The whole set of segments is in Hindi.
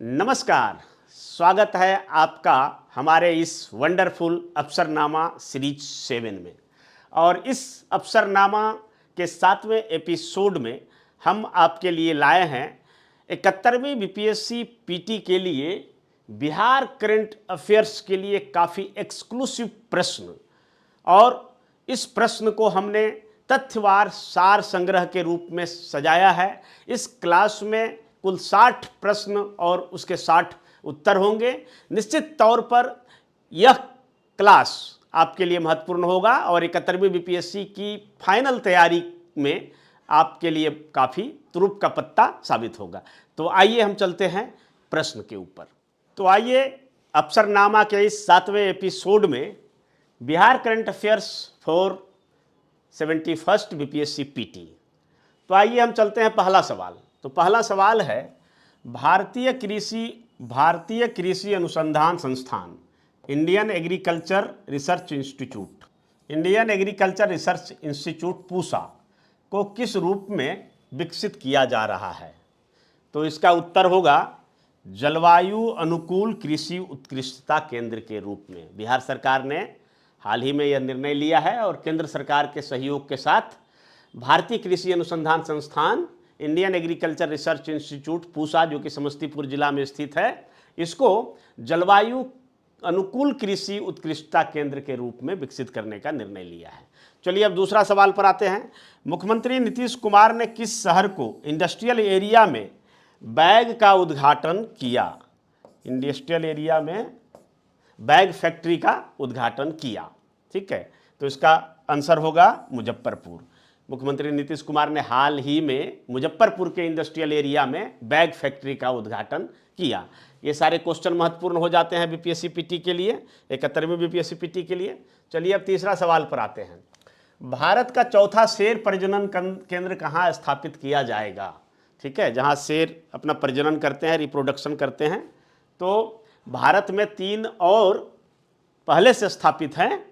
नमस्कार। स्वागत है आपका हमारे इस वंडरफुल अफसरनामा सीरीज 7 में। और इस अफसरनामा के 7वें एपिसोड में हम आपके लिए लाए हैं 71वीं बीपीएससी पीटी के लिए बिहार करंट अफेयर्स के लिए काफ़ी एक्सक्लूसिव प्रश्न। और इस प्रश्न को हमने तथ्यवार सार संग्रह के रूप में सजाया है। इस क्लास में कुल 60 प्रश्न और उसके 60 उत्तर होंगे। निश्चित तौर पर यह क्लास आपके लिए महत्वपूर्ण होगा और 71वीं बीपीएससी की फाइनल तैयारी में आपके लिए काफ़ी तुरुप का पत्ता साबित होगा। तो आइए हम चलते हैं प्रश्न के ऊपर। तो आइए अफसरनामा के इस 7वें एपिसोड में Bihar current affairs for 71st BPSC PT. तो आइए हम चलते हैं पहला सवाल। तो पहला सवाल है भारतीय कृषि अनुसंधान संस्थान Indian agriculture research institute Pusa को किस रूप में विकसित किया जा रहा है। तो इसका उत्तर होगा जलवायु अनुकूल कृषि उत्कृष्टता केंद्र के रूप में। बिहार सरकार ने हाल ही में यह निर्णय लिया है और केंद्र सरकार के सहयोग के साथ भारतीय कृषि अनुसंधान संस्थान Indian agriculture research institute Pusa, जो कि समस्तीपुर जिला में स्थित है, इसको जलवायु अनुकूल कृषि उत्कृष्टता केंद्र के रूप में विकसित करने का निर्णय लिया है। चलिए अब दूसरा सवाल पर आते हैं। मुख्यमंत्री नीतीश कुमार ने किस शहर को इंडस्ट्रियल एरिया में बैग का उद्घाटन किया? इंडस्ट्रियल एरिया में बैग फैक्ट्री का उद्घाटन किया। ठीक है, तो इसका आंसर होगा मुजफ्फरपुर। मुख्यमंत्री नीतीश कुमार ने हाल ही में मुजफ्फरपुर के इंडस्ट्रियल एरिया में बैग फैक्ट्री का उद्घाटन किया। ये सारे क्वेश्चन महत्वपूर्ण हो जाते हैं बीपीएससी पीटी के लिए, 71वीं बीपीएससी पीटी के लिए। चलिए अब तीसरा सवाल पर आते हैं। भारत का चौथा शेर प्रजनन केंद्र कहाँ स्थापित किया जाएगा? ठीक है, जहाँ शेर अपना प्रजनन करते हैं, रिप्रोडक्शन करते हैं। तो भारत में 3 और पहले से स्थापित हैं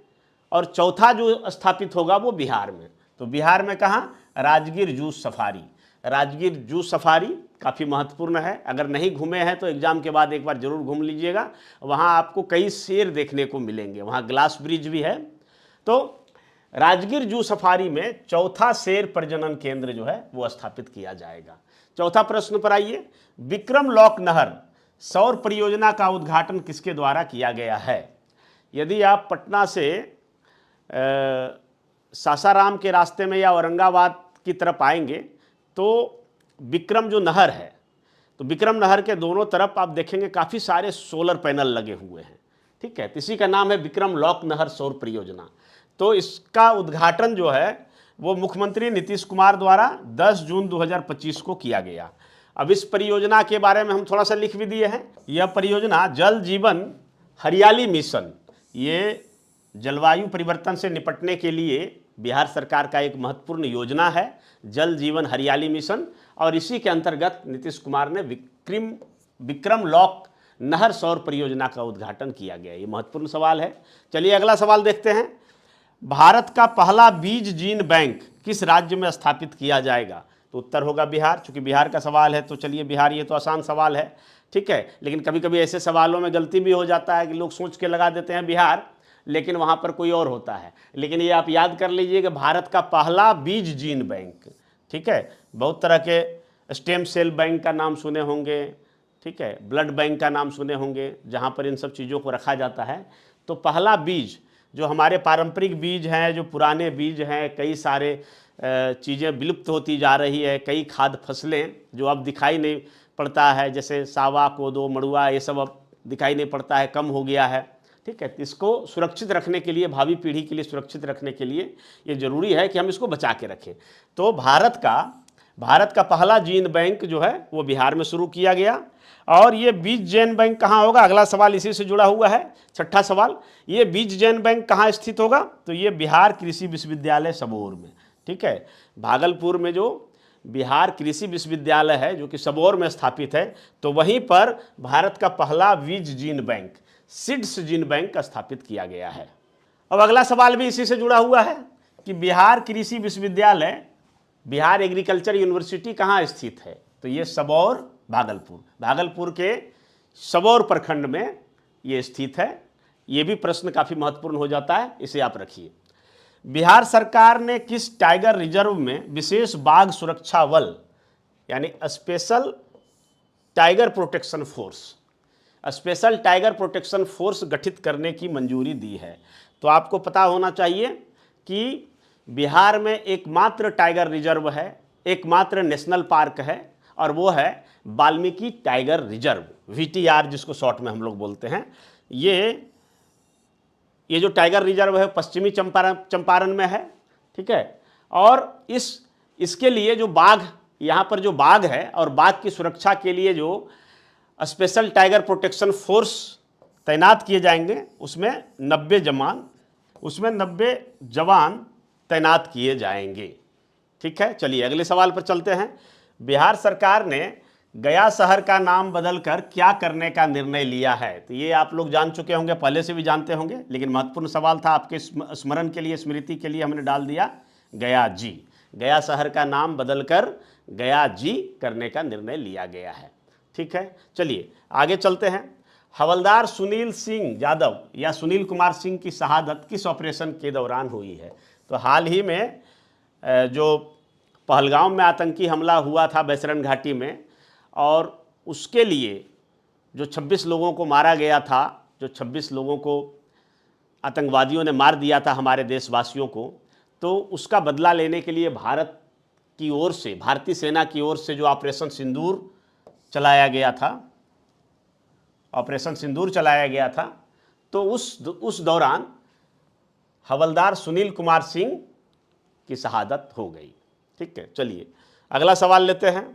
और चौथा जो स्थापित होगा वो बिहार में। तो बिहार में कहाँ? राजगीर जू सफारी काफ़ी महत्वपूर्ण है। अगर नहीं घूमे हैं तो एग्जाम के बाद एक बार जरूर घूम लीजिएगा। वहाँ आपको कई शेर देखने को मिलेंगे, वहाँ ग्लास ब्रिज भी है। तो राजगीर जू सफारी में चौथा शेर प्रजनन केंद्र जो है वो स्थापित किया जाएगा। चौथा प्रश्न पर आइए। विक्रम लॉक नहर सौर परियोजना का उद्घाटन किसके द्वारा किया गया है? यदि आप पटना से सासाराम के रास्ते में या औरंगाबाद की तरफ आएंगे तो विक्रम जो नहर है, तो विक्रम नहर के दोनों तरफ आप देखेंगे काफ़ी सारे सोलर पैनल लगे हुए हैं। ठीक है, इसी का नाम है विक्रम लॉक नहर सौर परियोजना। तो इसका उद्घाटन जो है वो मुख्यमंत्री नीतीश कुमार द्वारा 10 जून 2025 को किया गया। अब इस परियोजना के बारे में हम थोड़ा सा लिख भी दिए हैं। यह परियोजना जल जीवन हरियाली मिशन, ये जलवायु परिवर्तन से निपटने के लिए बिहार सरकार का एक महत्वपूर्ण योजना है, जल जीवन हरियाली मिशन। और इसी के अंतर्गत नीतीश कुमार ने विक्रम लॉक नहर सौर परियोजना का उद्घाटन किया गया। ये महत्वपूर्ण सवाल है। चलिए अगला सवाल देखते हैं। भारत का पहला बीज जीन बैंक किस राज्य में स्थापित किया जाएगा? तो उत्तर होगा बिहार। चूंकि बिहार का सवाल है तो चलिए बिहार, ये तो आसान सवाल है। ठीक है, लेकिन कभी कभी ऐसे सवालों में गलती भी हो जाता है कि लोग सोच के लगा देते हैं बिहार, लेकिन वहाँ पर कोई और होता है। लेकिन ये आप याद कर लीजिए कि भारत का पहला बीज जीन बैंक, ठीक है, बहुत तरह के स्टेम सेल बैंक का नाम सुने होंगे, ठीक है, ब्लड बैंक का नाम सुने होंगे, जहाँ पर इन सब चीज़ों को रखा जाता है। तो पहला बीज जो हमारे पारंपरिक बीज हैं, जो पुराने बीज हैं, कई सारे चीज़ें विलुप्त होती जा रही है, कई खाद्य फसलें जो अब दिखाई नहीं पड़ता है, जैसे सावा, कोदो, मड़ुआ, ये सब अब दिखाई नहीं पड़ता है, कम हो गया है। ठीक है, इसको सुरक्षित रखने के लिए, भावी पीढ़ी के लिए सुरक्षित रखने के लिए ये ज़रूरी है कि हम इसको बचा के रखें। तो भारत का पहला जीन बैंक जो है वो बिहार में शुरू किया गया। और ये बीज जैन बैंक कहाँ होगा? अगला सवाल इसी से जुड़ा हुआ है, छठा सवाल। ये बीज जैन बैंक कहाँ स्थित होगा? तो ये बिहार कृषि विश्वविद्यालय सबौर में। ठीक है, भागलपुर में जो बिहार कृषि विश्वविद्यालय है जो कि सबौर में स्थापित है, तो वहीं पर भारत का पहला बीज gene bank, seeds gene bank स्थापित किया गया है। अब अगला सवाल भी इसी से जुड़ा हुआ है कि बिहार कृषि विश्वविद्यालय, बिहार एग्रीकल्चर यूनिवर्सिटी कहाँ स्थित है? तो ये सबौर भागलपुर, भागलपुर के सबौर प्रखंड में ये स्थित है। ये भी प्रश्न काफ़ी महत्वपूर्ण हो जाता है, इसे आप रखिए। बिहार सरकार ने किस टाइगर रिजर्व में विशेष बाघ सुरक्षा बल यानी special tiger protection force, special tiger protection force गठित करने की मंजूरी दी है? तो आपको पता होना चाहिए कि बिहार में एकमात्र टाइगर रिजर्व है, एकमात्र नेशनल पार्क है, और वो है वाल्मीकि टाइगर रिजर्व, VTR जिसको शॉर्ट में हम लोग बोलते हैं। ये जो टाइगर रिजर्व है पश्चिमी चंपारण में है, ठीक है। और इसके लिए जो बाघ, यहाँ पर जो बाघ है और बाघ की सुरक्षा के लिए जो स्पेशल टाइगर प्रोटेक्शन फोर्स तैनात किए जाएंगे, उसमें 90 जवान तैनात किए जाएंगे, ठीक है। चलिए अगले सवाल पर चलते हैं। बिहार सरकार ने गया शहर का नाम बदलकर क्या करने का निर्णय लिया है? तो ये आप लोग जान चुके होंगे, पहले से भी जानते होंगे, लेकिन महत्वपूर्ण सवाल था, आपके स्मरण के लिए, स्मृति के लिए हमने डाल दिया गया जी। गया शहर का नाम बदलकर गया जी करने का निर्णय लिया गया है, ठीक है। चलिए आगे चलते हैं। हवलदार सुनील सिंह यादव या सुनील कुमार सिंह की शहादत किस ऑपरेशन के दौरान हुई है? तो हाल ही में जो पहलगाम में आतंकी हमला हुआ था बैसरन घाटी में, और उसके लिए जो 26 लोगों को मारा गया था, जो 26 लोगों को आतंकवादियों ने मार दिया था हमारे देशवासियों को, तो उसका बदला लेने के लिए भारत की ओर से, भारतीय सेना की ओर से जो ऑपरेशन सिंदूर चलाया गया था, ऑपरेशन सिंदूर चलाया गया था, तो उस दौरान हवलदार सुनील कुमार सिंह की शहादत हो गई, ठीक है। चलिए अगला सवाल लेते हैं।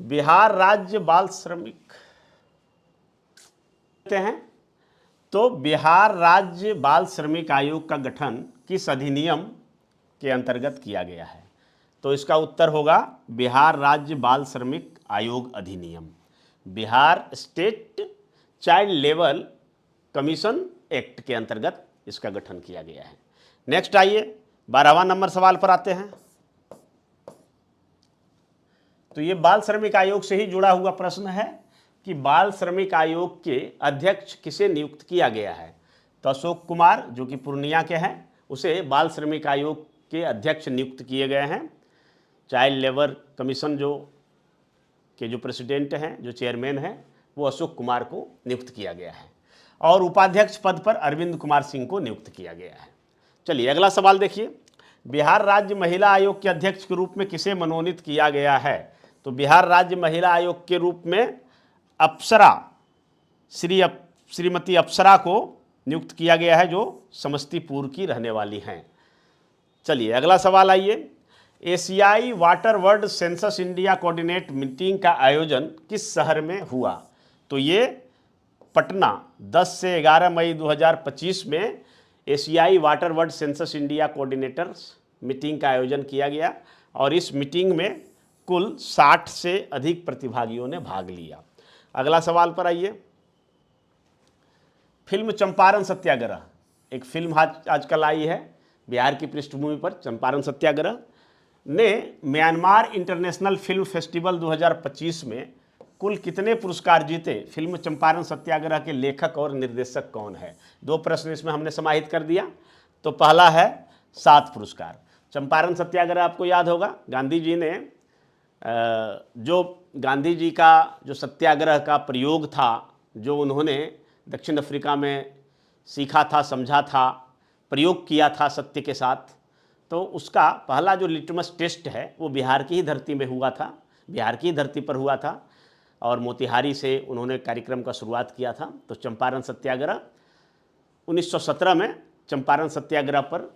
बिहार राज्य बाल श्रमिक लेते हैं, तो बिहार राज्य बाल श्रमिक आयोग का गठन किस अधिनियम के अंतर्गत किया गया है? तो इसका उत्तर होगा बिहार राज्य बाल श्रमिक आयोग अधिनियम, Bihar state child labour commission act के अंतर्गत इसका गठन किया गया है। नेक्स्ट आइए 12वां नंबर सवाल पर आते हैं। तो ये बाल श्रमिक आयोग से ही जुड़ा हुआ प्रश्न है कि बाल श्रमिक आयोग के अध्यक्ष किसे नियुक्त किया गया है? तो अशोक कुमार जो कि पूर्णिया के हैं, उसे बाल श्रमिक आयोग के अध्यक्ष नियुक्त किए गए हैं। चाइल्ड लेबर कमीशन जो प्रेसिडेंट हैं, जो चेयरमैन हैं, वो अशोक कुमार को नियुक्त किया गया है, और उपाध्यक्ष पद पर अरविंद कुमार सिंह को नियुक्त किया गया है। चलिए अगला सवाल देखिए। बिहार राज्य महिला आयोग के अध्यक्ष के रूप में किसे मनोनीत किया गया है? तो बिहार राज्य महिला आयोग के रूप में अप्सरा, श्रीमती अप्सरा को नियुक्त किया गया है, जो समस्तीपुर की रहने वाली हैं। चलिए अगला सवाल आइए। एशियाई water world census India coordinate meeting का आयोजन किस शहर में हुआ? तो ये पटना 10 से 11 मई 2025 में एशियाई water world census India coordinators meeting का आयोजन किया गया, और इस मीटिंग में कुल 60 से अधिक प्रतिभागियों ने भाग लिया। अगला सवाल पर आइए। फिल्म चंपारण सत्याग्रह, एक फिल्म आजकल आई है बिहार की पृष्ठभूमि पर, चंपारण सत्याग्रह ने म्यांमार इंटरनेशनल फिल्म फेस्टिवल 2025 में कुल कितने पुरस्कार जीते? फिल्म चंपारण सत्याग्रह के लेखक और निर्देशक कौन है? 2 प्रश्न इसमें हमने समाहित कर दिया। तो पहला है 7 पुरस्कार। चंपारण सत्याग्रह आपको याद होगा, गांधी जी ने जो गांधी जी का जो सत्याग्रह का प्रयोग था, जो उन्होंने दक्षिण अफ्रीका में सीखा था, समझा था, प्रयोग किया था सत्य के साथ, तो उसका पहला जो लिटमस टेस्ट है वो बिहार की ही धरती में हुआ था, बिहार की धरती पर हुआ था, और मोतिहारी से उन्होंने कार्यक्रम का शुरुआत किया था। तो चंपारण सत्याग्रह 1917 में चंपारण सत्याग्रह पर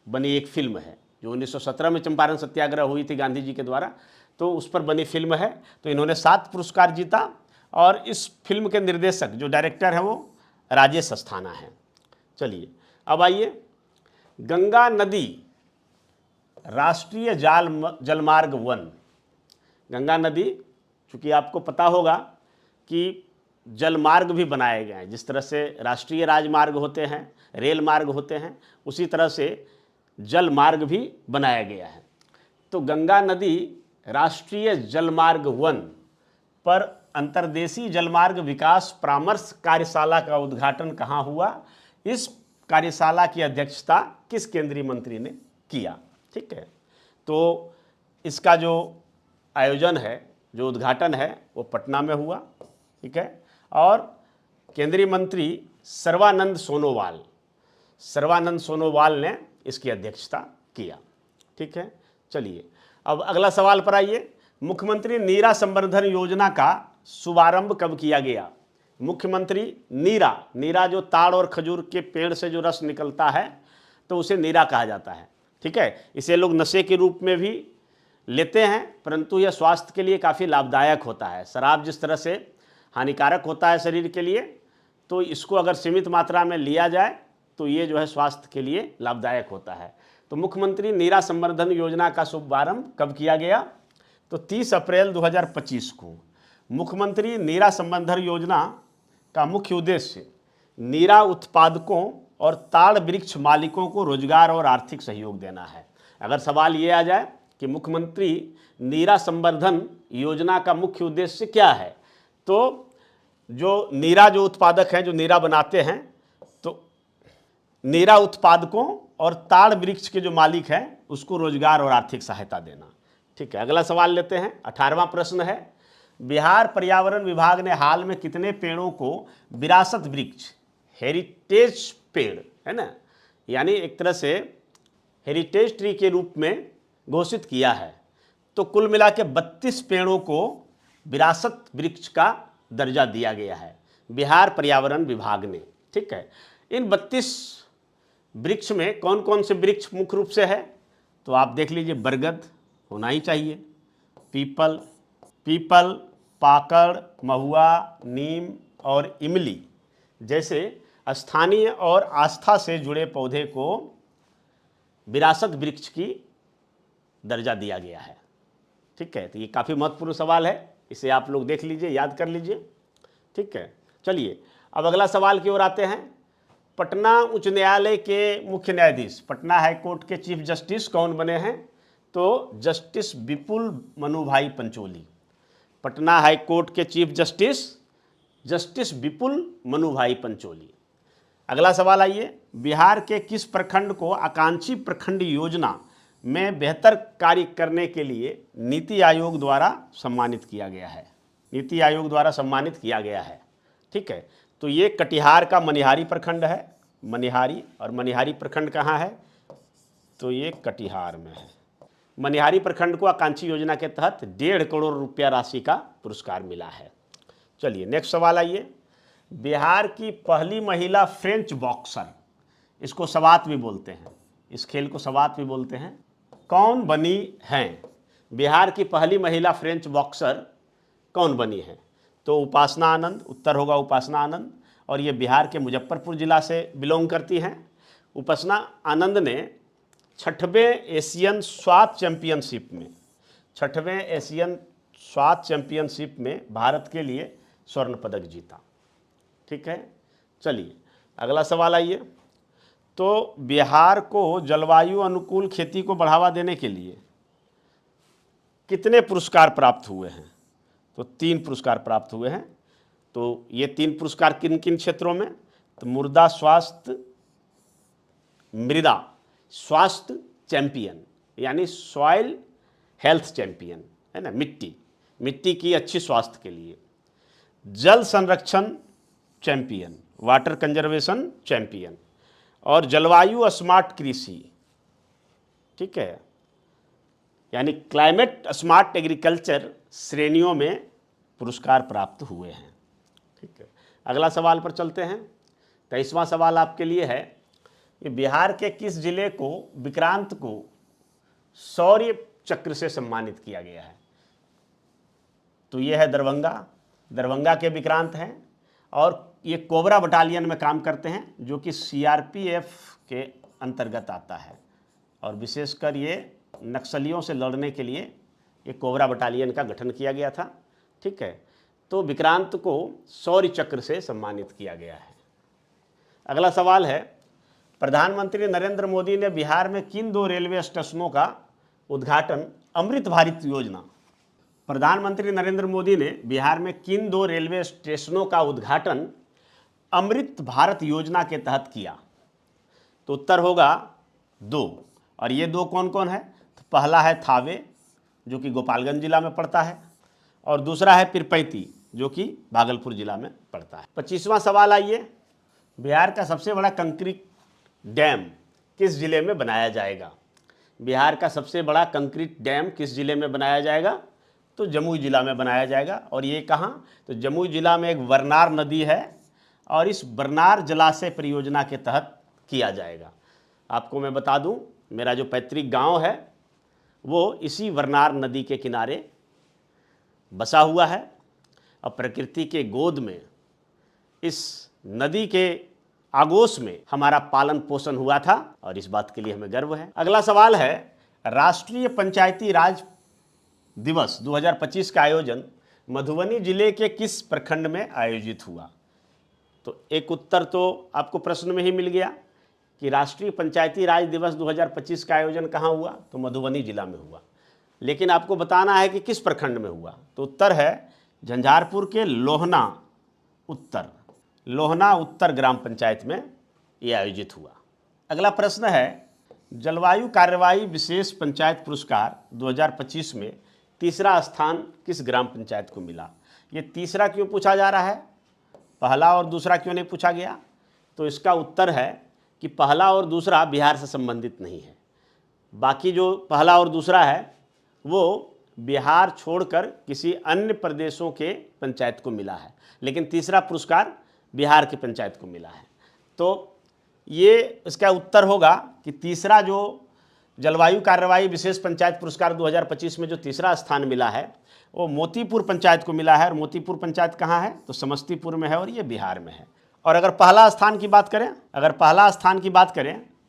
बनी एक फिल्म है, जो 1917 में चंपारण सत्याग्रह हुई थी गांधी जी के द्वारा, तो उस पर बनी फिल्म है। तो इन्होंने 7 पुरस्कार जीता, और इस फिल्म के निर्देशक जो डायरेक्टर हैं वो राजेश अस्थाना हैं। चलिए अब आइए, गंगा नदी राष्ट्रीय जलमार्ग 1, गंगा नदी, चूँकि आपको पता होगा कि जलमार्ग भी बनाए गए हैं, जिस तरह से राष्ट्रीय राजमार्ग होते हैं, रेल मार्ग होते हैं, उसी तरह से जल मार्ग भी बनाया गया है। तो गंगा नदी राष्ट्रीय जलमार्ग 1 पर अंतर्देशीय जलमार्ग विकास परामर्श कार्यशाला का उद्घाटन कहाँ हुआ? इस कार्यशाला की अध्यक्षता किस केंद्रीय मंत्री ने किया? ठीक है, तो इसका जो आयोजन है, जो उद्घाटन है, वो पटना में हुआ। ठीक है, और केंद्रीय मंत्री सर्बानंद सोनोवाल ने इसकी अध्यक्षता किया। ठीक है, चलिए अब अगला सवाल पर आइए। मुख्यमंत्री नीरा संवर्धन योजना का शुभारंभ कब किया गया? मुख्यमंत्री नीरा जो ताड़ और खजूर के पेड़ से जो रस निकलता है तो उसे नीरा कहा जाता है। ठीक है, इसे लोग नशे के रूप में भी लेते हैं, परंतु यह स्वास्थ्य के लिए काफ़ी लाभदायक होता है। शराब जिस तरह से हानिकारक होता है शरीर के लिए, तो इसको अगर सीमित मात्रा में लिया जाए तो ये जो है स्वास्थ्य के लिए लाभदायक होता है। तो मुख्यमंत्री नीरा संवर्धन योजना का शुभारंभ कब किया गया? तो 30 अप्रैल 2025 को। मुख्यमंत्री नीरा संवर्धन योजना का मुख्य उद्देश्य नीरा उत्पादकों और ताड़ वृक्ष मालिकों को रोजगार और आर्थिक सहयोग देना है। अगर सवाल ये आ जाए कि मुख्यमंत्री नीरा संवर्धन योजना का मुख्य उद्देश्य क्या है, तो जो नीरा जो उत्पादक हैं, जो नीरा बनाते हैं, तो नीरा उत्पादकों और ताड़ वृक्ष के जो मालिक हैं उसको रोजगार और आर्थिक सहायता देना। ठीक है, अगला सवाल लेते हैं। 18वां प्रश्न है, बिहार पर्यावरण विभाग ने हाल में कितने पेड़ों को विरासत वृक्ष, हेरिटेज पेड़ है ना, यानी एक तरह से हेरिटेज ट्री के रूप में घोषित किया है? तो कुल मिला के 32 पेड़ों को विरासत वृक्ष का दर्जा दिया गया है बिहार पर्यावरण विभाग ने। ठीक है, इन 32 वृक्ष में कौन कौन से वृक्ष मुख्य रूप से है? तो आप देख लीजिए, बरगद होना ही चाहिए, पीपल, पाकड़, महुआ, नीम और इमली जैसे स्थानीय और आस्था से जुड़े पौधे को विरासत वृक्ष की दर्जा दिया गया है। ठीक है, तो ये काफ़ी महत्वपूर्ण सवाल है, इसे आप लोग देख लीजिए, याद कर लीजिए। ठीक है, चलिए अब अगला सवाल की ओर आते हैं। पटना उच्च न्यायालय के मुख्य न्यायाधीश, पटना हाई कोर्ट के चीफ जस्टिस कौन बने हैं? तो जस्टिस विपुल मनुभाई पंचोली। पटना हाई कोर्ट के चीफ जस्टिस विपुल मनुभाई पंचोली। अगला सवाल आइए, बिहार के किस प्रखंड को आकांक्षी प्रखंड योजना में बेहतर कार्य करने के लिए नीति आयोग द्वारा सम्मानित किया गया है? नीति आयोग द्वारा सम्मानित किया गया है। ठीक है, तो ये कटिहार का मनिहारी प्रखंड है, मनिहारी, और मनिहारी प्रखंड कहाँ है? तो ये कटिहार में है। मनिहारी प्रखंड को आकांक्षी योजना के तहत 1.5 करोड़ रुपया राशि का पुरस्कार मिला है। चलिए नेक्स्ट सवाल आइए। बिहार की पहली महिला फ्रेंच बॉक्सर, इसको सवात भी बोलते हैं, इस खेल को सवात भी बोलते हैं, कौन बनी हैं? बिहार की पहली महिला फ्रेंच बॉक्सर कौन बनी है? तो उपासना आनंद, उत्तर होगा उपासना आनंद, और ये बिहार के मुजफ्फरपुर जिला से बिलोंग करती हैं। उपासना आनंद ने 6वें एशियन स्वात चैंपियनशिप में भारत के लिए स्वर्ण पदक जीता। ठीक है, चलिए अगला सवाल आइए। तो बिहार को जलवायु अनुकूल खेती को बढ़ावा देने के लिए कितने पुरस्कार प्राप्त हुए हैं? तो 3 पुरस्कार प्राप्त हुए हैं। तो ये 3 पुरस्कार किन किन क्षेत्रों में? तो मृदा स्वास्थ्य चैंपियन, यानी सॉइल हेल्थ चैंपियन है ना, मिट्टी की अच्छी स्वास्थ्य के लिए, जल संरक्षण चैंपियन, वाटर कंजर्वेशन चैंपियन, और जलवायु स्मार्ट कृषि। ठीक है, यानी क्लाइमेट स्मार्ट एग्रीकल्चर श्रेणियों में पुरस्कार प्राप्त हुए हैं। ठीक है, अगला सवाल पर चलते हैं। 23वां सवाल आपके लिए है कि बिहार के किस जिले को विक्रांत को शौर्य चक्र से सम्मानित किया गया है? तो ये है दरभंगा के विक्रांत हैं, और ये कोबरा बटालियन में काम करते हैं जो कि CRPF के अंतर्गत आता है, और विशेषकर ये नक्सलियों से लड़ने के लिए ये कोबरा बटालियन का गठन किया गया था। ठीक है, तो विक्रांत को शौर्य चक्र से सम्मानित किया गया है। अगला सवाल है, प्रधानमंत्री नरेंद्र मोदी ने बिहार में किन 2 रेलवे स्टेशनों का उद्घाटन अमृत भारत योजना प्रधानमंत्री नरेंद्र मोदी ने बिहार में किन 2 रेलवे स्टेशनों का उद्घाटन अमृत भारत योजना के तहत किया? तो उत्तर होगा 2। और ये 2 कौन कौन है? तो पहला है थावे, जो कि गोपालगंज जिला में पड़ता है, और दूसरा है पीरपैंती, जो कि भागलपुर जिला में पड़ता है। 25वां सवाल आइए, बिहार का सबसे बड़ा कंक्रीट डैम किस जिले में बनाया जाएगा? बिहार का सबसे बड़ा कंक्रीट डैम किस जिले में बनाया जाएगा? तो जमुई जिला में बनाया जाएगा। और ये कहाँ? तो जमुई जिला में एक वरनार नदी है और इस वरनार जलाशय परियोजना के तहत किया जाएगा। आपको मैं बता दूं, मेरा जो पैतृक गांव है वो इसी वरनार नदी के किनारे बसा हुआ है और प्रकृति के गोद में इस नदी के आगोश में हमारा पालन पोषण हुआ था और इस बात के लिए हमें गर्व है। अगला सवाल है, राष्ट्रीय पंचायती राज दिवस 2025 का आयोजन मधुबनी जिले के किस प्रखंड में आयोजित हुआ? तो एक उत्तर तो आपको प्रश्न में ही मिल गया कि राष्ट्रीय पंचायती राज दिवस 2025 का आयोजन कहाँ हुआ? तो मधुबनी जिला में हुआ। लेकिन आपको बताना है कि किस प्रखंड में हुआ। तो उत्तर है झंझारपुर के लोहना उत्तर ग्राम पंचायत में ये आयोजित हुआ। अगला प्रश्न है, जलवायु कार्यवाही विशेष पंचायत पुरस्कार 2025 में तीसरा स्थान किस ग्राम पंचायत को मिला? ये तीसरा क्यों पूछा जा रहा है, पहला और दूसरा क्यों नहीं पूछा गया? तो इसका उत्तर है कि पहला और दूसरा बिहार से संबंधित नहीं है। बाकी जो पहला और दूसरा है वो बिहार छोड़कर किसी अन्य प्रदेशों के पंचायत को मिला है, लेकिन तीसरा पुरस्कार बिहार की पंचायत को मिला है। तो ये इसका उत्तर होगा कि तीसरा जो जलवायु कार्यवाही विशेष पंचायत पुरस्कार 2025 में जो तीसरा स्थान मिला है वो मोतीपुर पंचायत को मिला है। और मोतीपुर पंचायत कहाँ है? तो समस्तीपुर में है और ये बिहार में है। और अगर पहला स्थान की बात करें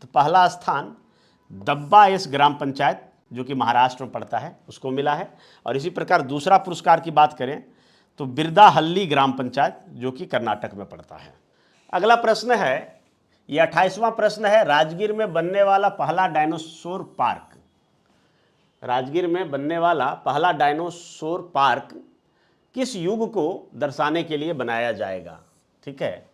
तो पहला स्थान दब्बा एस ग्राम पंचायत, जो कि महाराष्ट्र में पड़ता है, उसको मिला है। और इसी प्रकार दूसरा पुरस्कार की बात करें तो बिरदाहल्ली ग्राम पंचायत, जो कि कर्नाटक में पड़ता है। अगला प्रश्न है, यह 28वां प्रश्न है, राजगीर में बनने वाला पहला डायनासोर पार्क, राजगीर में बनने वाला पहला डायनासोर पार्क किस युग को दर्शाने के लिए बनाया जाएगा? ठीक है,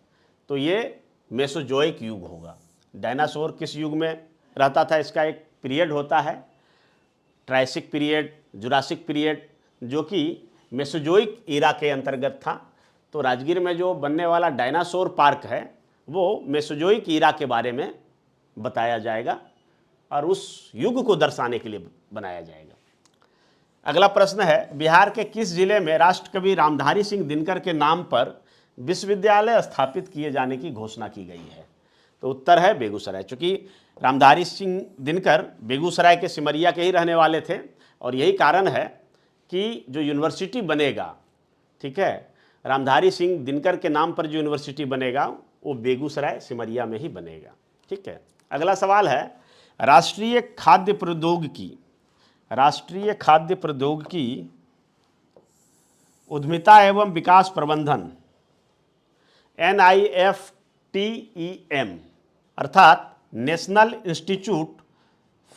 तो ये मेसोजोइक युग होगा। डायनासोर किस युग में रहता था? इसका एक पीरियड होता है ट्रायसिक पीरियड, जुरासिक पीरियड, जो कि मेसोजोइक ईरा के अंतर्गत था। तो राजगीर में जो बनने वाला डायनासोर पार्क है वो मेसोजोइक ईरा के बारे में बताया जाएगा और उस युग को दर्शाने के लिए बनाया जाएगा। अगला प्रश्न है, बिहार के किस जिले में राष्ट्रकवि रामधारी सिंह दिनकर के नाम पर विश्वविद्यालय स्थापित किए जाने की घोषणा की गई है? तो उत्तर है बेगूसराय। चूँकि रामधारी सिंह दिनकर बेगूसराय के सिमरिया के ही रहने वाले थे और यही कारण है कि जो यूनिवर्सिटी बनेगा, ठीक है, रामधारी सिंह दिनकर के नाम पर जो यूनिवर्सिटी बनेगा वो बेगूसराय सिमरिया में ही बनेगा। ठीक है। अगला सवाल है, राष्ट्रीय खाद्य प्रौद्योगिकी उद्यमिता एवं विकास प्रबंधन NIFTEM अर्थात national institute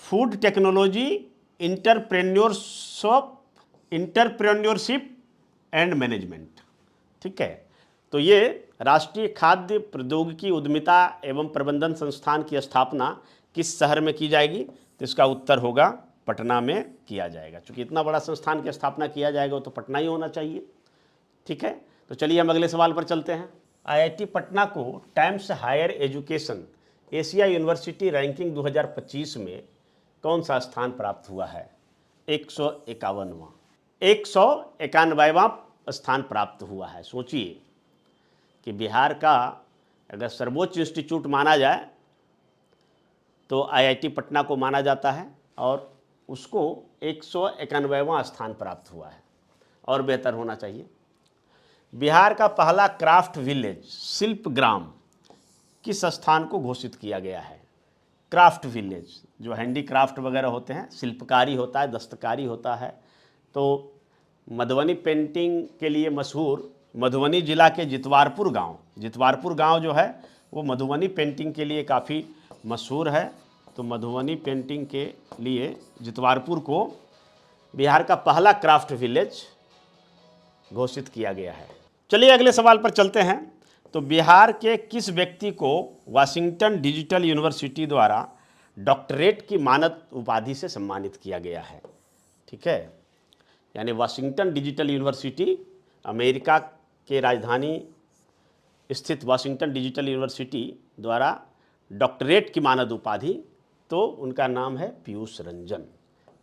food technology entrepreneurship and management, ठीक है, तो ये राष्ट्रीय खाद्य प्रौद्योगिकी उद्यमिता एवं प्रबंधन संस्थान की स्थापना किस शहर में की जाएगी? तो इसका उत्तर होगा पटना में किया जाएगा। क्योंकि इतना बड़ा संस्थान की स्थापना किया जाएगा तो पटना ही होना चाहिए। ठीक है, तो चलिए हम अगले सवाल पर चलते हैं। IIT पटना को Times Higher Education Asia University ranking 2025 में कौन सा स्थान प्राप्त हुआ है? 191वां स्थान प्राप्त हुआ है। सोचिए कि बिहार का अगर सर्वोच्च इंस्टीट्यूट माना जाए तो IIT पटना को माना जाता है और उसको 191वां स्थान प्राप्त हुआ है, और बेहतर होना चाहिए। बिहार का पहला क्राफ्ट विलेज शिल्प ग्राम किस स्थान को घोषित किया गया है? क्राफ्ट विलेज जो हैंडीक्राफ्ट वगैरह होते हैं, शिल्पकारी होता है, दस्तकारी होता है, तो मधुबनी पेंटिंग के लिए मशहूर मधुबनी जिला के जितवारपुर गांव जो है वो मधुबनी पेंटिंग के लिए काफ़ी मशहूर है। तो मधुबनी पेंटिंग के लिए जितवारपुर को बिहार का पहला क्राफ्ट विलेज घोषित किया गया है। चलिए अगले सवाल पर चलते हैं। तो बिहार के किस व्यक्ति को वाशिंगटन डिजिटल यूनिवर्सिटी द्वारा डॉक्टरेट की मानद उपाधि से सम्मानित किया गया है? ठीक है, यानी वाशिंगटन डिजिटल यूनिवर्सिटी, अमेरिका के राजधानी स्थित वाशिंगटन डिजिटल यूनिवर्सिटी द्वारा डॉक्टरेट की मानद उपाधि, तो उनका नाम है पीयूष रंजन।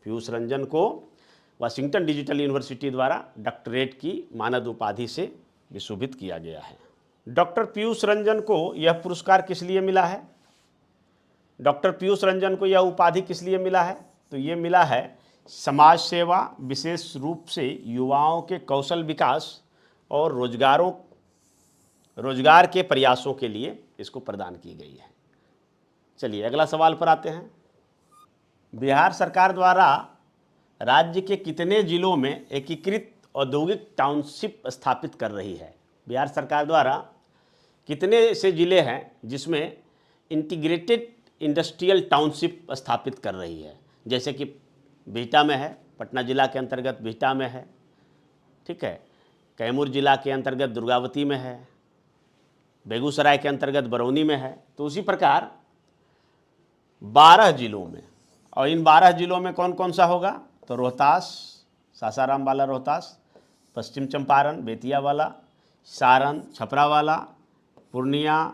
पीयूष रंजन को वाशिंगटन डिजिटल यूनिवर्सिटी द्वारा डॉक्टरेट की मानद उपाधि से विशोभित किया गया है। डॉक्टर पीयूष रंजन को यह पुरस्कार किस लिए मिला है? डॉक्टर पीयूष रंजन को यह उपाधि किस लिए मिला है? तो ये मिला है समाज सेवा, विशेष रूप से युवाओं के कौशल विकास और रोजगार के प्रयासों के लिए इसको प्रदान की गई है। चलिए अगला सवाल पर आते हैं। बिहार सरकार द्वारा राज्य के कितने जिलों में एकीकृत औद्योगिक टाउनशिप स्थापित कर रही है? बिहार सरकार द्वारा कितने ऐसे जिले हैं जिसमें इंटीग्रेटेड इंडस्ट्रियल टाउनशिप स्थापित कर रही है? जैसे कि बिहटा में है, पटना जिला के अंतर्गत बिहटा में है, ठीक है, कैमूर जिला के अंतर्गत दुर्गावती में है, बेगूसराय के अंतर्गत बरौनी में है। तो उसी प्रकार 12 जिलों में, और इन 12 जिलों में कौन कौन सा होगा? तो रोहतास, सासाराम वाला रोहतास, पश्चिम चंपारण बेतिया वाला, सारण छपरा वाला, पूर्णिया,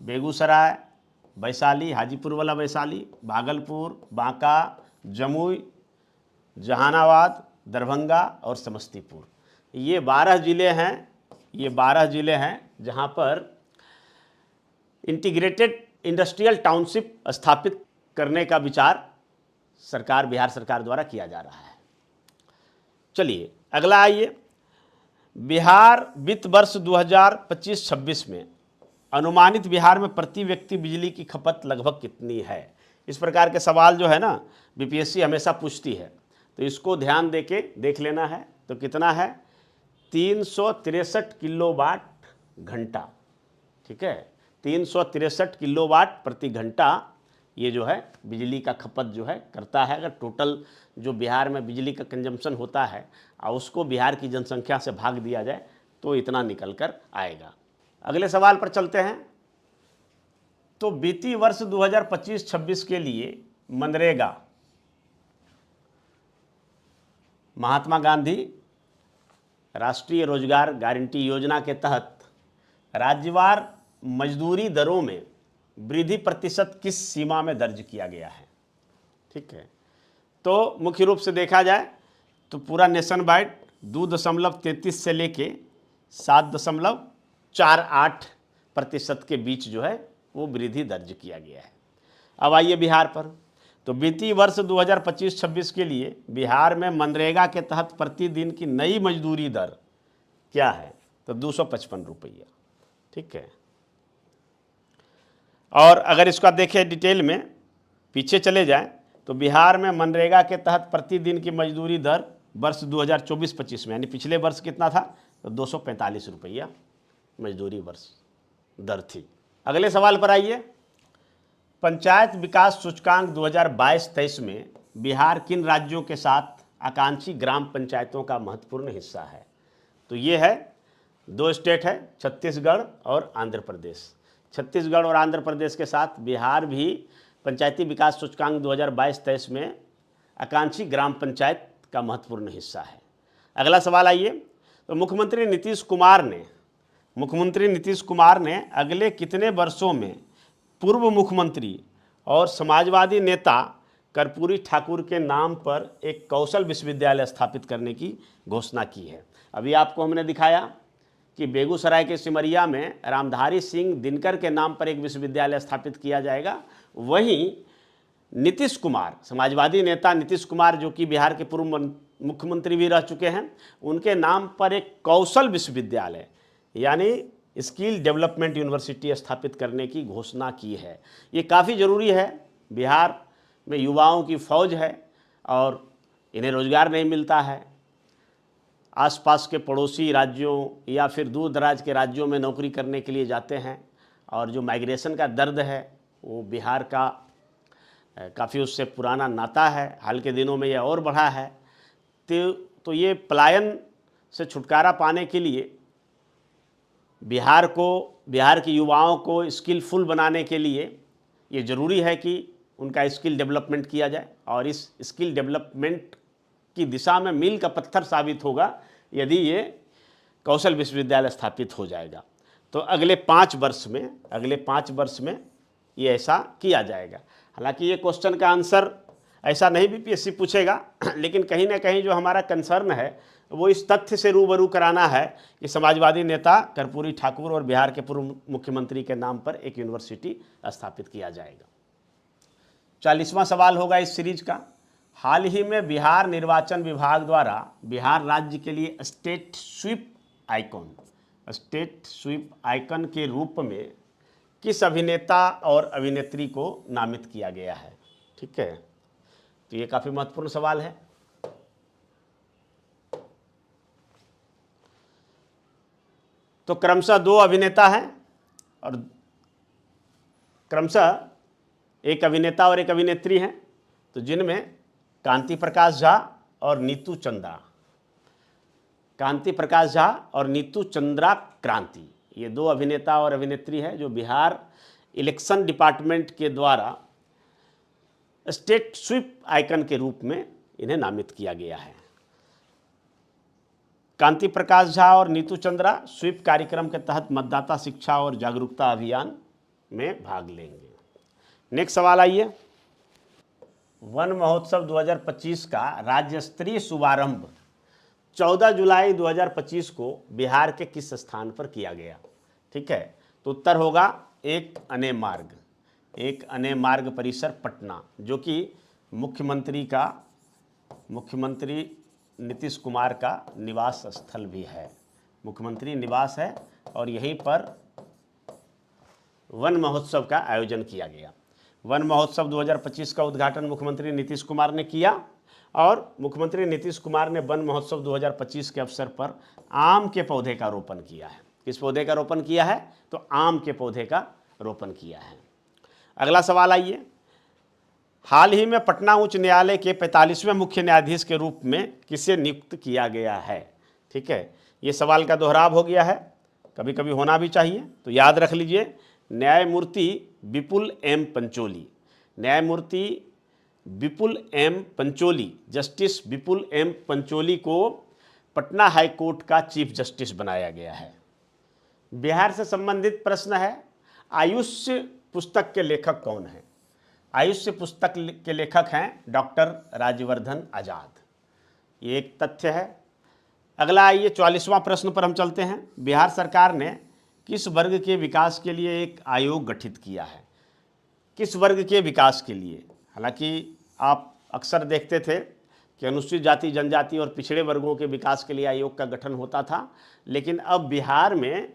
बेगूसराय, वैशाली हाजीपुर वाला वैशाली, भागलपुर, बांका, जमुई, जहानाबाद, दरभंगा और समस्तीपुर। ये 12 ज़िले हैं, ये 12 ज़िले हैं जहाँ पर इंटीग्रेटेड इंडस्ट्रियल टाउनशिप स्थापित करने का विचार बिहार सरकार द्वारा किया जा रहा है। चलिए अगला आइए। बिहार वित्त वर्ष 2025-26 में अनुमानित बिहार में प्रति व्यक्ति बिजली की खपत लगभग कितनी है? इस प्रकार के सवाल जो है ना बीपीएससी हमेशा पूछती है, तो इसको ध्यान देके देख लेना है। तो कितना है? 363 किलोवाट घंटा। ठीक है, 363 किलोवाट प्रति घंटा ये जो है बिजली का खपत जो है करता है। अगर टोटल जो बिहार में बिजली का कंजम्पशन होता है और उसको बिहार की जनसंख्या से भाग दिया जाए तो इतना निकल कर आएगा। अगले सवाल पर चलते हैं। तो बीती वर्ष 2025-26 के लिए मनरेगा, महात्मा गांधी राष्ट्रीय रोजगार गारंटी योजना के तहत राज्यवार मजदूरी दरों में वृद्धि प्रतिशत किस सीमा में दर्ज किया गया है? ठीक है, तो मुख्य रूप से देखा जाए तो पूरा नेशन वाइड 2.33 से लेके 7.48% के बीच जो है वो वृद्धि दर्ज किया गया है। अब आइए बिहार पर। तो बीती वर्ष 2025-26 के लिए बिहार में मनरेगा के तहत प्रतिदिन की नई मजदूरी दर क्या है? तो 255 रुपया। ठीक है, और अगर इसका देखें डिटेल में पीछे चले जाएं तो बिहार में मनरेगा के तहत प्रतिदिन की मजदूरी दर वर्ष 2024-25 में, यानी पिछले वर्ष कितना था? तो 245 रुपया मजदूरी वर्ष दर थी। अगले सवाल पर आइए। पंचायत विकास सूचकांक 2022-23 में बिहार किन राज्यों के साथ आकांक्षी ग्राम पंचायतों का महत्वपूर्ण हिस्सा है? तो ये है 2 स्टेट है, छत्तीसगढ़ और आंध्र प्रदेश। छत्तीसगढ़ और आंध्र प्रदेश के साथ बिहार भी पंचायती विकास सूचकांक 2022-23 में आकांक्षी ग्राम पंचायत का महत्वपूर्ण हिस्सा है। अगला सवाल आइए। तो मुख्यमंत्री नीतीश कुमार ने अगले कितने वर्षों में पूर्व मुख्यमंत्री और समाजवादी नेता कर्पूरी ठाकुर के नाम पर एक कौशल विश्वविद्यालय स्थापित करने की घोषणा की है? अभी आपको हमने दिखाया कि बेगूसराय के सिमरिया में रामधारी सिंह दिनकर के नाम पर एक विश्वविद्यालय स्थापित किया जाएगा। वहीं नीतीश कुमार, समाजवादी नेता नीतीश कुमार जो कि बिहार के पूर्व मुख्यमंत्री भी रह चुके हैं, उनके नाम पर एक कौशल विश्वविद्यालय यानी स्किल डेवलपमेंट यूनिवर्सिटी स्थापित करने की घोषणा की है। ये काफ़ी ज़रूरी है। बिहार में युवाओं की फ़ौज है और इन्हें रोज़गार नहीं मिलता है। आसपास के पड़ोसी राज्यों या फिर दूर दराज के राज्यों में नौकरी करने के लिए जाते हैं और जो माइग्रेशन का दर्द है वो बिहार का काफ़ी उससे पुराना नाता है। हाल के दिनों में यह और बढ़ा है। तो ये पलायन से छुटकारा पाने के लिए बिहार के युवाओं को स्किलफुल बनाने के लिए ये ज़रूरी है कि उनका स्किल डेवलपमेंट किया जाए, और इस स्किल डेवलपमेंट की दिशा में मील का पत्थर साबित होगा यदि ये कौशल विश्वविद्यालय स्थापित हो जाएगा। तो अगले 5 वर्ष में ये ऐसा किया जाएगा। हालांकि ये क्वेश्चन का आंसर ऐसा नहीं बीपीएससी पूछेगा, लेकिन कहीं ना कहीं जो हमारा कंसर्न है वो इस तथ्य से रूबरू कराना है कि समाजवादी नेता कर्पूरी ठाकुर और बिहार के पूर्व मुख्यमंत्री के नाम पर एक यूनिवर्सिटी स्थापित किया जाएगा। 40वां सवाल होगा इस सीरीज का। हाल ही में बिहार निर्वाचन विभाग द्वारा बिहार राज्य के लिए स्टेट स्वीप आइकन के रूप में किस अभिनेता और अभिनेत्री को नामित किया गया है? ठीक है, तो ये काफ़ी महत्वपूर्ण सवाल है। तो क्रमशः 2 अभिनेता हैं और क्रमशः एक अभिनेता और एक अभिनेत्री हैं, तो जिनमें कांति प्रकाश झा और नीतू चंद्रा क्रांति, ये 2 अभिनेता और अभिनेत्री हैं जो बिहार इलेक्शन डिपार्टमेंट के द्वारा स्टेट स्वीप आइकन के रूप में इन्हें नामित किया गया है। कांति प्रकाश झा और नीतू चंद्रा स्वीप कार्यक्रम के तहत मतदाता शिक्षा और जागरूकता अभियान में भाग लेंगे। नेक्स्ट सवाल आइए। वन महोत्सव 2025 का राज्य स्तरीय शुभारंभ 14 जुलाई 2025 को बिहार के किस स्थान पर किया गया? ठीक है, तो उत्तर होगा एक अने मार्ग परिसर पटना, जो कि मुख्यमंत्री नीतीश कुमार का निवास स्थल भी है, मुख्यमंत्री निवास है, और यहीं पर वन महोत्सव का आयोजन किया गया। वन महोत्सव 2025 का उद्घाटन मुख्यमंत्री नीतीश कुमार ने किया, और मुख्यमंत्री नीतीश कुमार ने वन महोत्सव 2025 के अवसर पर आम के पौधे का रोपण किया है। किस पौधे का रोपण किया है? तो आम के पौधे का रोपण किया है। अगला सवाल आइए। हाल ही में पटना उच्च न्यायालय के 45वें मुख्य न्यायाधीश के रूप में किसे नियुक्त किया गया है? ठीक है, ये सवाल का दोहराव हो गया है, कभी कभी होना भी चाहिए, तो याद रख लीजिए। न्यायमूर्ति विपुल एम पंचोली, जस्टिस विपुल एम पंचोली को पटना हाई कोर्ट का चीफ जस्टिस बनाया गया है। बिहार से संबंधित प्रश्न है, आयुष्य पुस्तक के लेखक कौन हैं? आयुष्य पुस्तक के लेखक हैं डॉक्टर राजवर्धन आजाद, ये एक तथ्य है। अगला आइए 44वां प्रश्न पर हम चलते हैं। बिहार सरकार ने किस वर्ग के विकास के लिए एक आयोग गठित किया है? किस वर्ग के विकास के लिए? हालांकि आप अक्सर देखते थे कि अनुसूचित जाति, जनजाति और पिछड़े वर्गों के विकास के लिए आयोग का गठन होता था, लेकिन अब बिहार में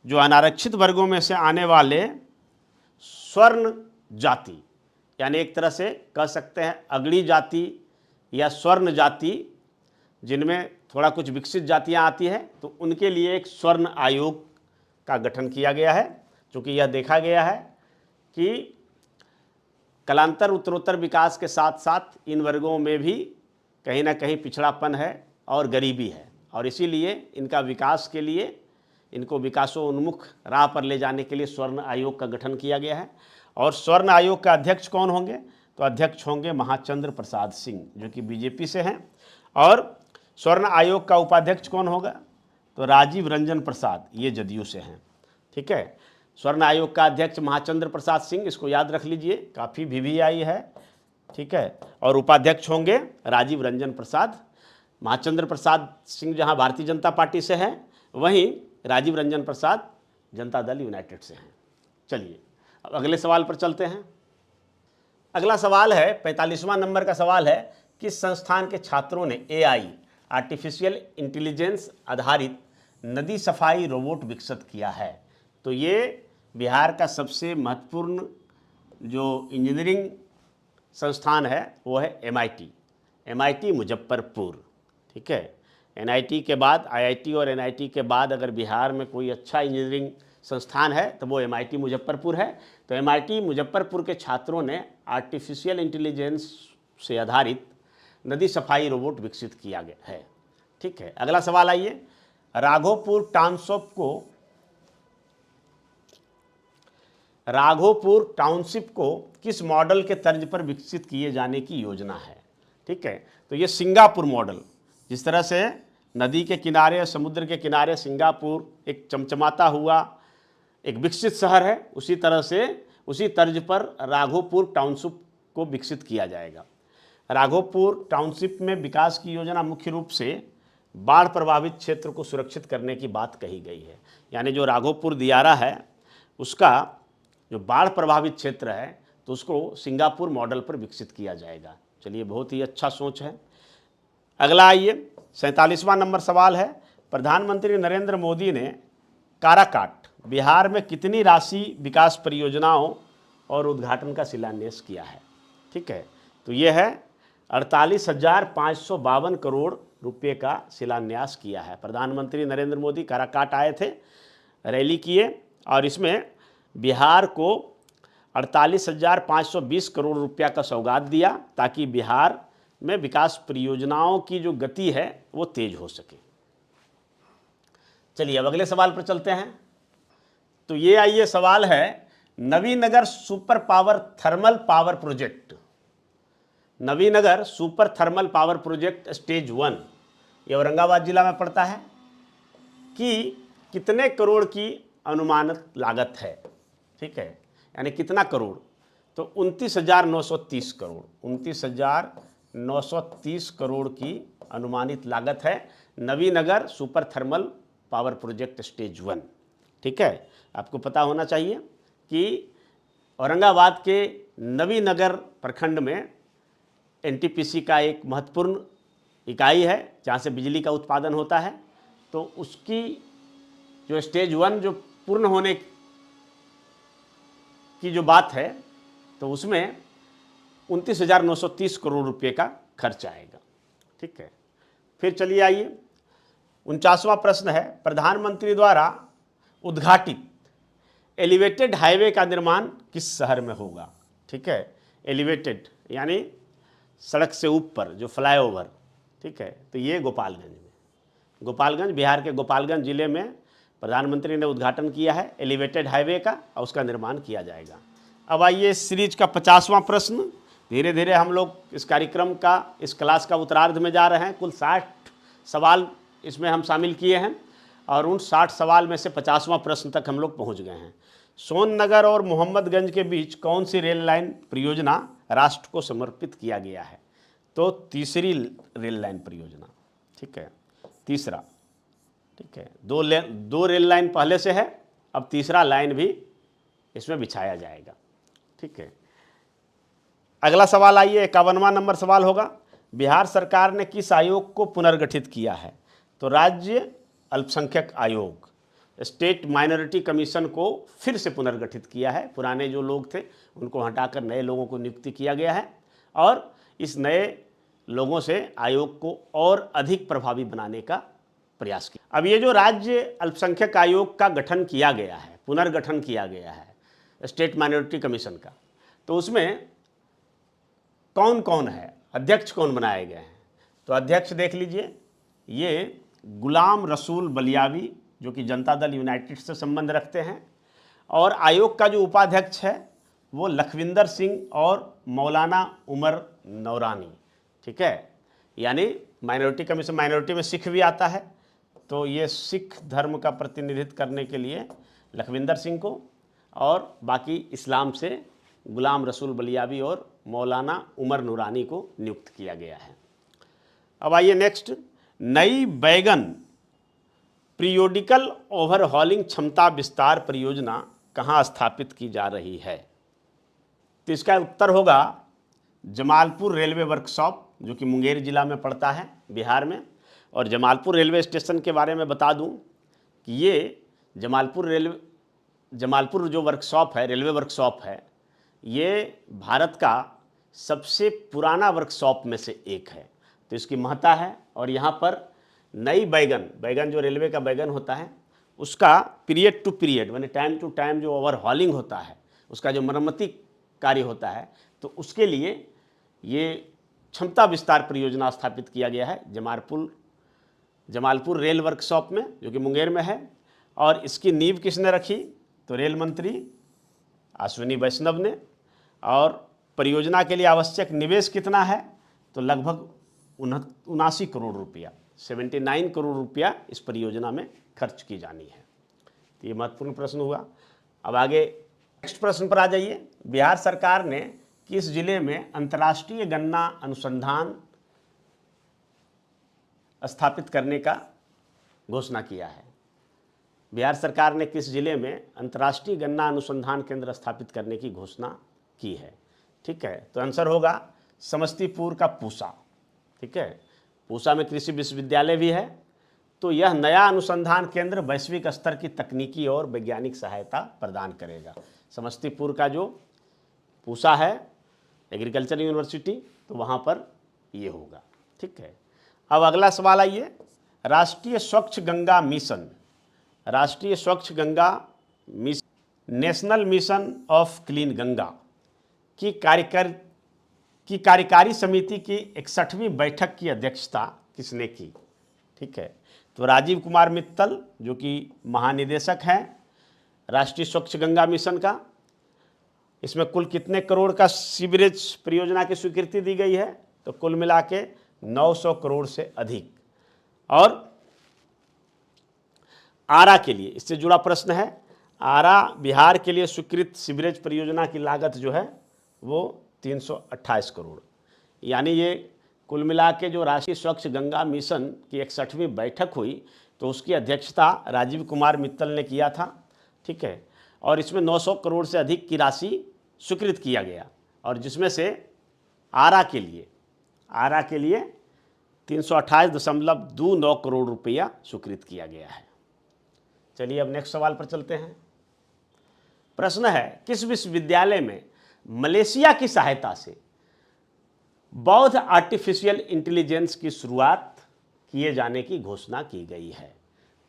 जो अनारक्षित वर्गों में से आने वाले स्वर्ण जाति, यानी एक तरह से कह सकते हैं अगड़ी जाति या स्वर्ण जाति, जिनमें थोड़ा कुछ विकसित जातियां आती हैं, तो उनके लिए एक स्वर्ण आयोग का गठन किया गया है, क्योंकि यह देखा गया है कि कालांतर उत्तरोत्तर विकास के साथ साथ इन वर्गों में भी कहीं ना कहीं पिछड़ापन है और गरीबी है, और इसीलिए इनका विकास के लिए, इनको विकासोन्मुख राह पर ले जाने के लिए स्वर्ण आयोग का गठन किया गया है। और स्वर्ण आयोग का अध्यक्ष कौन होंगे? तो अध्यक्ष होंगे महाचंद्र प्रसाद सिंह, जो कि बीजेपी से हैं। और स्वर्ण आयोग का उपाध्यक्ष कौन होगा? तो राजीव रंजन प्रसाद, ये जदयू से हैं। ठीक है, स्वर्ण आयोग का अध्यक्ष महाचंद्र प्रसाद सिंह, इसको याद रख लीजिए, काफ़ी वीवीआई है। ठीक है, और उपाध्यक्ष होंगे राजीव रंजन प्रसाद। महाचंद्र प्रसाद सिंह जहां भारतीय जनता पार्टी से हैं, वहीं राजीव रंजन प्रसाद जनता दल यूनाइटेड से हैं। चलिए अब अगले सवाल पर चलते हैं। अगला सवाल है 45वां नंबर का सवाल है, किस संस्थान के छात्रों ने AI आर्टिफिशियल इंटेलिजेंस आधारित नदी सफाई रोबोट विकसित किया है? तो ये बिहार का सबसे महत्वपूर्ण जो इंजीनियरिंग संस्थान है वो है MIT मुजफ्फरपुर। ठीक है, NIT के बाद, IIT और NIT के बाद अगर बिहार में कोई अच्छा इंजीनियरिंग संस्थान है तो वो MIT मुजफ्फरपुर है। तो MIT मुजफ्फरपुर के छात्रों ने आर्टिफिशियल इंटेलिजेंस से आधारित नदी सफाई रोबोट विकसित किया गया है। ठीक है, अगला सवाल आइए, राघोपुर टाउनशिप को किस मॉडल के तर्ज पर विकसित किए जाने की योजना है। ठीक है, तो ये सिंगापुर मॉडल, जिस तरह से नदी के किनारे, समुद्र के किनारे सिंगापुर एक चमचमाता हुआ एक विकसित शहर है, उसी तरह से उसी तर्ज पर राघोपुर टाउनशिप को विकसित किया जाएगा। राघोपुर टाउनशिप में विकास की योजना मुख्य रूप से बाढ़ प्रभावित क्षेत्र को सुरक्षित करने की बात कही गई है। यानी जो राघोपुर दियारा है उसका जो बाढ़ प्रभावित क्षेत्र है तो उसको सिंगापुर मॉडल पर विकसित किया जाएगा। चलिए, बहुत ही अच्छा सोच है। अगला आइए, 47वां नंबर सवाल है, प्रधानमंत्री नरेंद्र मोदी ने काराकाट बिहार में कितनी राशि विकास परियोजनाओं और उद्घाटन का शिलान्यास किया है। ठीक है, तो ये है 48,552 करोड़ रुपए का शिलान्यास किया है। प्रधानमंत्री नरेंद्र मोदी काराकाट आए थे, रैली किए और इसमें बिहार को 48,520 करोड़ रुपया का सौगात दिया ताकि बिहार में विकास परियोजनाओं की जो गति है वो तेज हो सके। चलिए, अब अगले सवाल पर चलते हैं। तो ये आइए सवाल है, Navinagar super power thermal power project, Navinagar super thermal power project stage 1, ये औरंगाबाद जिला में पड़ता है, कि कितने करोड़ की अनुमानित लागत है। ठीक है, यानी कितना करोड़, तो 29,930 करोड़, 29,930 करोड़ की अनुमानित लागत है Navinagar super thermal power project stage 1। ठीक है, आपको पता होना चाहिए कि औरंगाबाद के नवीनगर प्रखंड में एनटीपीसी का एक महत्वपूर्ण इकाई है जहाँ से बिजली का उत्पादन होता है। तो उसकी जो स्टेज 1 जो पूर्ण होने की जो बात है तो उसमें 29,930 करोड़ रुपए का खर्च आएगा। ठीक है, फिर चलिए आइए, 49वां प्रश्न है, प्रधानमंत्री द्वारा उद्घाटित एलिवेटेड हाईवे का निर्माण किस शहर में होगा। ठीक है, एलिवेटेड यानी सड़क से ऊपर जो फ्लाईओवर। ठीक है, तो ये गोपालगंज बिहार के गोपालगंज जिले में प्रधानमंत्री ने उद्घाटन किया है एलिवेटेड हाईवे का और उसका निर्माण किया जाएगा। अब आइए सीरीज का 50वां प्रश्न। धीरे धीरे हम लोग इस कार्यक्रम का, इस क्लास का उत्तरार्ध में जा रहे हैं। कुल 60 सवाल इसमें हम शामिल किए हैं और उन 60 सवाल में से 50वां प्रश्न तक हम लोग पहुंच गए हैं। सोननगर और मोहम्मदगंज के बीच कौन सी रेल लाइन परियोजना राष्ट्र को समर्पित किया गया है। तो तीसरी रेल लाइन परियोजना। ठीक है, तीसरा। ठीक है, दो रेल लाइन पहले से है, अब तीसरा लाइन भी इसमें बिछाया जाएगा। ठीक है, अगला सवाल आइए, 51वां नंबर सवाल होगा, बिहार सरकार ने किस आयोग को पुनर्गठित किया है। तो राज्य अल्पसंख्यक आयोग, स्टेट माइनॉरिटी कमीशन को फिर से पुनर्गठित किया है। पुराने जो लोग थे उनको हटाकर नए लोगों को नियुक्ति किया गया है और इस नए लोगों से आयोग को और अधिक प्रभावी बनाने का प्रयास किया। अब ये जो राज्य अल्पसंख्यक आयोग का गठन किया गया है, पुनर्गठन किया गया है स्टेट माइनॉरिटी कमीशन का, तो उसमें कौन कौन है, अध्यक्ष कौन बनाए गए हैं। तो अध्यक्ष देख लीजिए, ये गुलाम रसूल बलियावी जो कि जनता दल यूनाइटेड से संबंध रखते हैं, और आयोग का जो उपाध्यक्ष है वो लखविंदर सिंह और मौलाना उमर नौरानी। ठीक है, यानी माइनॉरिटी कमीशन, माइनॉरिटी में सिख भी आता है, तो ये सिख धर्म का प्रतिनिधित्व करने के लिए लखविंदर सिंह को और बाकी इस्लाम से गुलाम रसूल बलियावी और मौलाना उमर नूरानी को नियुक्त किया गया है। अब आइए नेक्स्ट, नई बैगन पीरियोडिकल ओवरहॉलिंग क्षमता विस्तार परियोजना कहाँ स्थापित की जा रही है। तो इसका उत्तर होगा जमालपुर रेलवे वर्कशॉप, जो कि मुंगेर जिला में पड़ता है बिहार में। और जमालपुर रेलवे स्टेशन के बारे में बता दूं कि ये जमालपुर जो वर्कशॉप है, रेलवे वर्कशॉप है, ये भारत का सबसे पुराना वर्कशॉप में से एक है। तो इसकी महत्ता है और यहाँ पर नई बैगन जो रेलवे का बैगन होता है उसका पीरियड टू पीरियड यानी टाइम टू टाइम जो ओवरहॉलिंग होता है, उसका जो मरम्मती कार्य होता है, तो उसके लिए ये क्षमता विस्तार परियोजना स्थापित किया गया है जमालपुर रेल वर्कशॉप में, जो कि मुंगेर में है। और इसकी नींव किसने रखी? तो रेल मंत्री अश्विनी वैष्णव ने। और परियोजना के लिए आवश्यक निवेश कितना है? तो लगभग 79 करोड़ रुपया, 79 करोड़ रुपया इस परियोजना में खर्च की जानी है। तो ये महत्वपूर्ण प्रश्न हुआ। अब आगे नेक्स्ट प्रश्न पर आ जाइए। बिहार सरकार ने किस जिले में अंतर्राष्ट्रीय गन्ना अनुसंधान स्थापित करने का घोषणा किया है? बिहार सरकार ने किस जिले में अंतर्राष्ट्रीय गन्ना अनुसंधान केंद्र स्थापित करने की घोषणा की है? ठीक है, तो आंसर होगा समस्तीपुर का पूसा। ठीक है, पूसा में कृषि विश्वविद्यालय भी है। तो यह नया अनुसंधान केंद्र वैश्विक स्तर की तकनीकी और वैज्ञानिक सहायता प्रदान करेगा। समस्तीपुर का जो पूसा है एग्रीकल्चर यूनिवर्सिटी, तो वहाँ पर ये होगा। ठीक है, अब अगला सवाल आइए। राष्ट्रीय स्वच्छ गंगा मिशन, राष्ट्रीय स्वच्छ Ganga mission, national mission of clean Ganga की कार्यकारी समिति की 61वीं बैठक की अध्यक्षता किसने की? ठीक है, तो राजीव कुमार मित्तल, जो कि महानिदेशक हैं राष्ट्रीय स्वच्छ गंगा मिशन का। इसमें कुल कितने करोड़ का सीवरेज परियोजना की स्वीकृति दी गई है? तो कुल मिला के 900 करोड़ से अधिक। और आरा के लिए, इससे जुड़ा प्रश्न है, आरा बिहार के लिए स्वीकृत सीवरेज परियोजना की लागत जो है वो 328 करोड़। यानी ये कुल मिला के जो राष्ट्रीय स्वच्छ गंगा मिशन की 61वीं बैठक हुई, तो उसकी अध्यक्षता राजीव कुमार मित्तल ने किया था। ठीक है, और इसमें 900 करोड़ से अधिक की राशि स्वीकृत किया गया, और जिसमें से आरा के लिए 328.29 करोड़ रुपया स्वीकृत किया गया है। चलिए अब नेक्स्ट सवाल पर चलते हैं। प्रश्न है, किस विश्वविद्यालय में मलेशिया की सहायता से बौद्ध आर्टिफिशियल इंटेलिजेंस की शुरुआत किए जाने की घोषणा की गई है?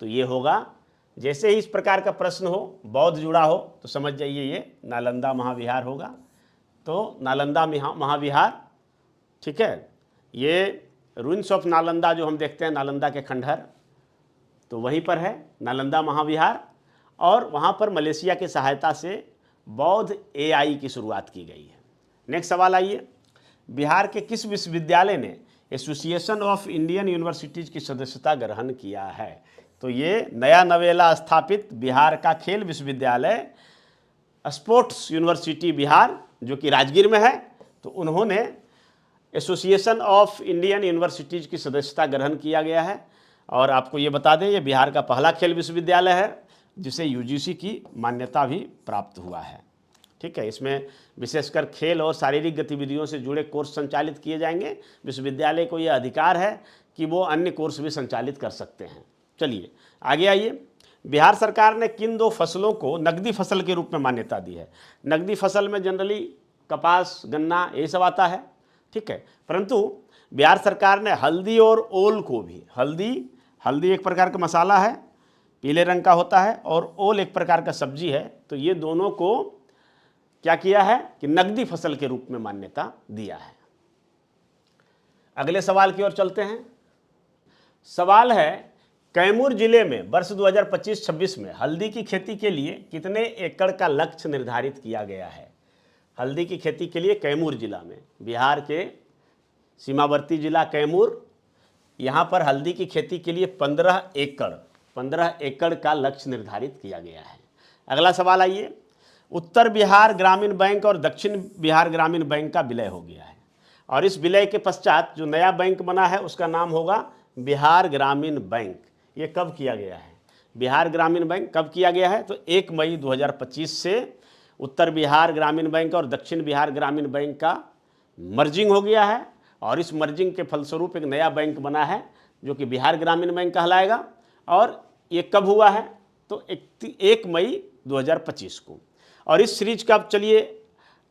तो ये होगा, जैसे ही इस प्रकार का प्रश्न हो, बौद्ध जुड़ा हो, तो समझ जाइए ये नालंदा महाविहार होगा। तो नालंदा महाविहार, ठीक है, ये रूइंस ऑफ नालंदा जो हम देखते हैं नालंदा के खंडहर, तो वहीं पर है नालंदा महाविहार। और वहाँ पर मलेशिया की सहायता से बौद्ध एआई की शुरुआत की गई है। नेक्स्ट सवाल आइए। बिहार के किस विश्वविद्यालय ने एसोसिएशन ऑफ इंडियन यूनिवर्सिटीज़ की सदस्यता ग्रहण किया है? तो ये नया नवेला स्थापित बिहार का खेल विश्वविद्यालय स्पोर्ट्स यूनिवर्सिटी बिहार, जो कि राजगीर में है, तो उन्होंने एसोसिएशन ऑफ इंडियन यूनिवर्सिटीज़ की सदस्यता ग्रहण किया गया है। और आपको ये बता दें, ये बिहार का पहला खेल विश्वविद्यालय है जिसे यूजीसी की मान्यता भी प्राप्त हुआ है। ठीक है, इसमें विशेषकर खेल और शारीरिक गतिविधियों से जुड़े कोर्स संचालित किए जाएंगे। विश्वविद्यालय को यह अधिकार है कि वो अन्य कोर्स भी संचालित कर सकते हैं। चलिए आगे आइए। बिहार सरकार ने किन 2 फसलों को नकदी फसल के रूप में मान्यता दी है? नकदी फसल में जनरली कपास, गन्ना, ये सब आता है। ठीक है, परंतु बिहार सरकार ने हल्दी और ओल को भी, हल्दी एक प्रकार का मसाला है, पीले रंग का होता है, और ओल एक प्रकार का सब्जी है, तो ये दोनों को क्या किया है कि नकदी फसल के रूप में मान्यता दिया है। अगले सवाल की ओर चलते हैं। सवाल है, कैमूर जिले में वर्ष 2025-26 में हल्दी की खेती के लिए कितने एकड़ का लक्ष्य निर्धारित किया गया है? हल्दी की खेती के लिए कैमूर जिला में, बिहार के सीमावर्ती जिला कैमूर, यहाँ पर हल्दी की खेती के लिए 15 एकड़ का लक्ष्य निर्धारित किया गया है। अगला सवाल आइए। उत्तर बिहार ग्रामीण बैंक और दक्षिण बिहार ग्रामीण बैंक का विलय हो गया है, और इस विलय के पश्चात जो नया बैंक बना है उसका नाम होगा बिहार ग्रामीण बैंक। ये कब किया गया है? बिहार ग्रामीण बैंक कब किया गया है? तो 1 मई 2025 से उत्तर बिहार ग्रामीण बैंक और दक्षिण बिहार ग्रामीण बैंक का मर्जिंग हो गया है, और इस मर्जिंग के फलस्वरूप एक नया बैंक बना है जो कि बिहार ग्रामीण बैंक कहलाएगा। और ये कब हुआ है? तो 1 मई 2025 को। और इस सीरीज का अब चलिए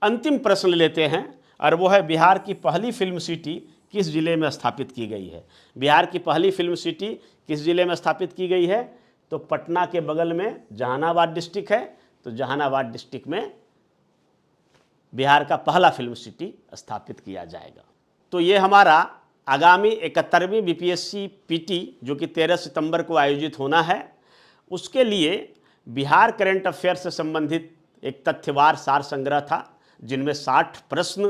अंतिम प्रश्न लेते हैं, और वो है, बिहार की पहली फिल्म सिटी किस जिले में स्थापित की गई है? बिहार की पहली फिल्म सिटी किस जिले में स्थापित की गई है? तो पटना के बगल में जहानाबाद डिस्ट्रिक्ट है, तो जहानाबाद डिस्ट्रिक्ट में बिहार का पहला फिल्म सिटी स्थापित किया जाएगा। तो ये हमारा आगामी 71वीं बीपीएससी पीटी जो कि 13 सितंबर को आयोजित होना है, उसके लिए बिहार करंट अफेयर से संबंधित एक तथ्यवार सार संग्रह था, जिनमें 60 प्रश्न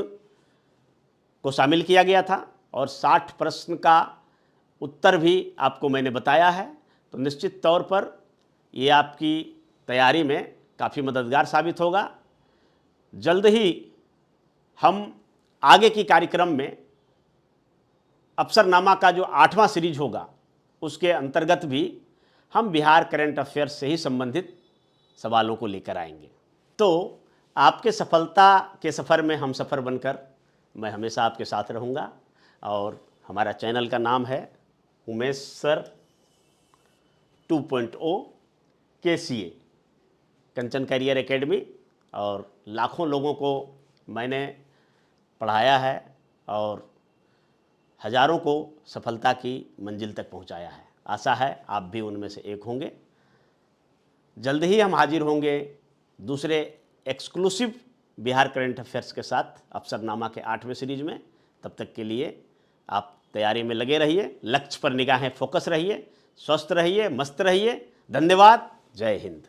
को शामिल किया गया था और 60 प्रश्न का उत्तर भी आपको मैंने बताया है। तो निश्चित तौर पर ये आपकी तैयारी में काफ़ी मददगार साबित होगा। जल्द ही हम आगे की कार्यक्रम में अफसरनामा का जो 8वां सीरीज होगा उसके अंतर्गत भी हम बिहार करंट अफेयर से ही संबंधित सवालों को लेकर आएंगे। तो आपके सफलता के सफ़र में हम सफ़र बनकर मैं हमेशा आपके साथ रहूँगा। और हमारा चैनल का नाम है उमेश सर 2.0 KCA कंचन करियर एकेडमी, और लाखों लोगों को मैंने पढ़ाया है और हज़ारों को सफलता की मंजिल तक पहुंचाया है। आशा है आप भी उनमें से एक होंगे। जल्द ही हम हाजिर होंगे दूसरे एक्सक्लूसिव बिहार करंट अफेयर्स के साथ अफसरनामा के 8वें सीरीज में। तब तक के लिए आप तैयारी में लगे रहिए, लक्ष्य पर निगाहें फोकस रहिए, स्वस्थ रहिए, मस्त रहिए। धन्यवाद। जय हिंद।